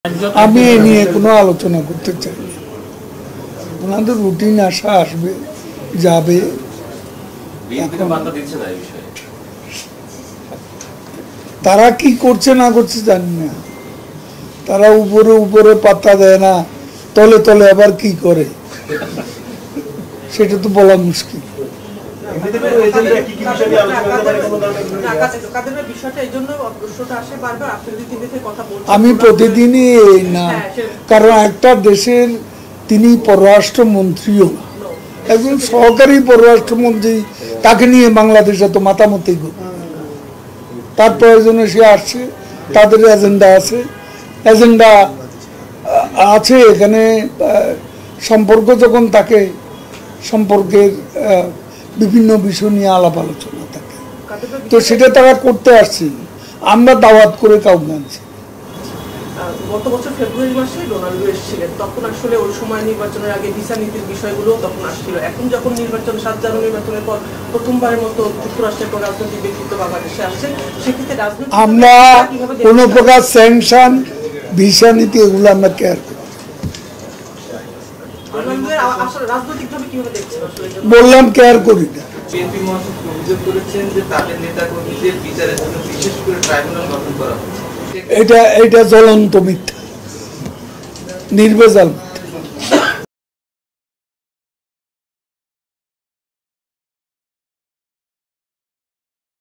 আমি এই নিয়ে কোনো আলোচনা করতে চাই না। ওনাদের রুটিন আসা আসবে যাবে। তারা কি করছে না করছে জানি না। তারা উপরে উপরে পাত্তা দেয় না, তলে তলে আবার কি করে সেটা তো বলা মুশকিল। আমি প্রতিদিনই না, কারণ একটা দেশের তিনি পররাষ্ট্রমন্ত্রীও একজন সহকারী পররাষ্ট্রমন্ত্রী, তাকে নিয়ে বাংলাদেশে তো মাতামতি করবে। তার প্রয়োজনে সে আসছে, তাদের এজেন্ডা আছে এখানে। সম্পর্ক যখন তাকে সম্পর্কের বিভিন্ন বিষয় নিয়ে আলাপ আলোচনা থাকে, তো সেটা তারা করতে আসছে। আমরা দাওয়াত করে কাউকে আনছি। গত বছর ফেব্রুয়ারি মাসে ডোনাল্ডো এসেছিলেন, তখন আসলে ওই সময় নির্বাচনের আগে ভিসা নীতির বিষয়গুলো তখন আসছিল। এখন যখন নির্বাচন 7 জানুয়ারি নির্বাচনের পর প্রথমবারের মতো যুক্তরাষ্ট্রের কোন রাজনৈতিক ব্যক্তিত্ব বাংলাদেশে আসছেন, সেক্ষেত্রে রাজনৈতিক আমরা কোনো প্রকার স্যাংশন ভিসা নীতি এগুলো আমরা কেয়ার করি। বললাম কেয়ার করি না। এটা জ্বলন্ত মিথ্যা, নির্ভেজাল।